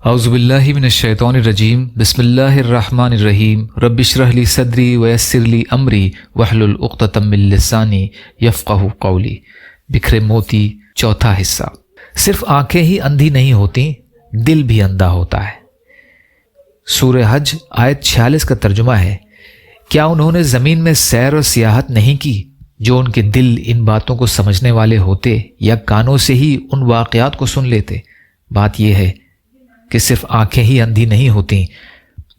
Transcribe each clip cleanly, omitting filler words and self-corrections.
اعوذ باللہ من الشیطان الرجیم بسم اللہ الرحمن الرحیم رب اشرح لی صدری ویسر لی امری واحلل عقدۃ من لسانی یفقہوا قولی۔ بکھرے موتی، چوتھا حصہ۔ صرف آنکھیں ہی اندھی نہیں ہوتی، دل بھی اندھا ہوتا ہے۔ سورہ حج آیت 46 کا ترجمہ ہے، کیا انہوں نے زمین میں سیر اور سیاحت نہیں کی جو ان کے دل ان باتوں کو سمجھنے والے ہوتے یا کانوں سے ہی ان واقعات کو سن لیتے؟ بات یہ ہے کہ صرف آنکھیں ہی اندھی نہیں ہوتی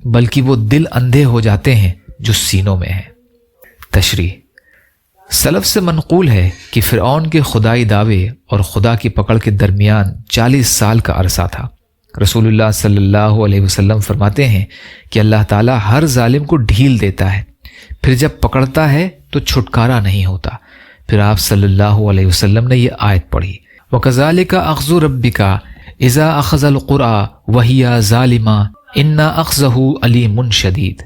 بلکہ وہ دل اندھے ہو جاتے ہیں جو سینوں میں ہیں۔ تشریح: سلف سے منقول ہے کہ فرعون کے خدائی دعوے اور خدا کی پکڑ کے درمیان 40 سال کا عرصہ تھا۔ رسول اللہ صلی اللہ علیہ وسلم فرماتے ہیں کہ اللہ تعالیٰ ہر ظالم کو ڈھیل دیتا ہے، پھر جب پکڑتا ہے تو چھٹکارا نہیں ہوتا۔ پھر آپ صلی اللہ علیہ وسلم نے یہ آیت پڑھی، وَكَذَلِكَ أَخْذُ رَبِّكَ اذا اخذ القرى وهي ظالمة ان اخذه علیم شدید۔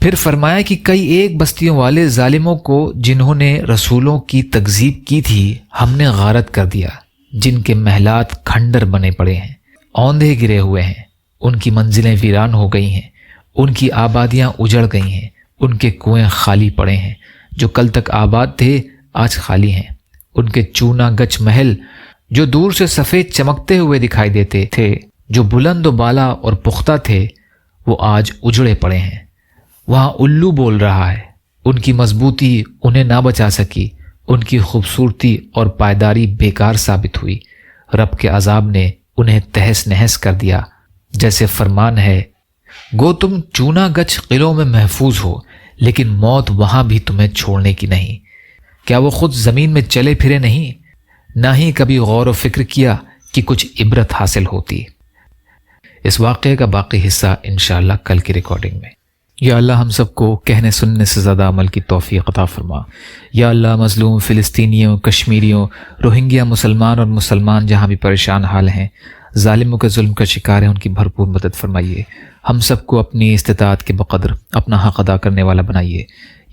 پھر فرمایا کہ کئی ایک بستیوں والے ظالموں کو جنہوں نے رسولوں کی تکذیب کی تھی ہم نے غارت کر دیا، جن کے محلات کھنڈر بنے پڑے ہیں، اوندھے گرے ہوئے ہیں، ان کی منزلیں ویران ہو گئی ہیں، ان کی آبادیاں اجڑ گئی ہیں، ان کے کنویں خالی پڑے ہیں، جو کل تک آباد تھے آج خالی ہیں، ان کے چونا گچ محل جو دور سے سفید چمکتے ہوئے دکھائی دیتے تھے، جو بلند و بالا اور پختہ تھے، وہ آج اجڑے پڑے ہیں۔ وہاں الو بول رہا ہے، ان کی مضبوطی انہیں نہ بچا سکی، ان کی خوبصورتی اور پائیداری بیکار ثابت ہوئی۔ رب کے عذاب نے انہیں تہس نہس کر دیا۔ جیسے فرمان ہے، گو تم چونا گچ قلعوں میں محفوظ ہو، لیکن موت وہاں بھی تمہیں چھوڑنے کی نہیں۔ کیا وہ خود زمین میں چلے پھرے نہیں؟ نہ ہی کبھی غور و فکر کیا کہ کچھ عبرت حاصل ہوتی۔ اس واقعے کا باقی حصہ انشاءاللہ کل کی ریکارڈنگ میں۔ یا اللہ ہم سب کو کہنے سننے سے زیادہ عمل کی توفیق عطا فرما۔ یا اللہ مظلوم فلسطینیوں، کشمیریوں، روہنگیا مسلمان اور مسلمان جہاں بھی پریشان حال ہیں، ظالموں کے ظلم کا شکار ہیں، ان کی بھرپور مدد فرمائیے۔ ہم سب کو اپنی استطاعت کے بقدر اپنا حق ادا کرنے والا بنائیے۔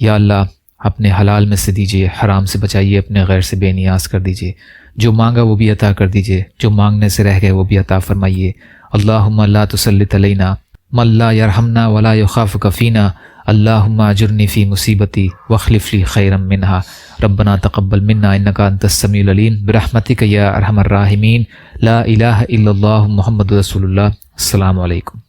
یا اللہ اپنے حلال میں سے دیجیے، حرام سے بچائیے، اپنے غیر سے بے نیاز کر دیجیے۔ جو مانگا وہ بھی عطا کر دیجیے، جو مانگنے سے رہ گئے وہ بھی عطا فرمائیے۔ اللہم لا تسلط علینا من لا یرحمنا ولا یخافک فینا، اللہم اجرنی فی مصیبتی واخلف لی خیرا منہا، ربنا تقبل منا انک انت السمیع العلیم برحمتک یا ارحم الراحمین، لا الہ الا اللہ محمد رسول اللہ۔ السلام علیکم۔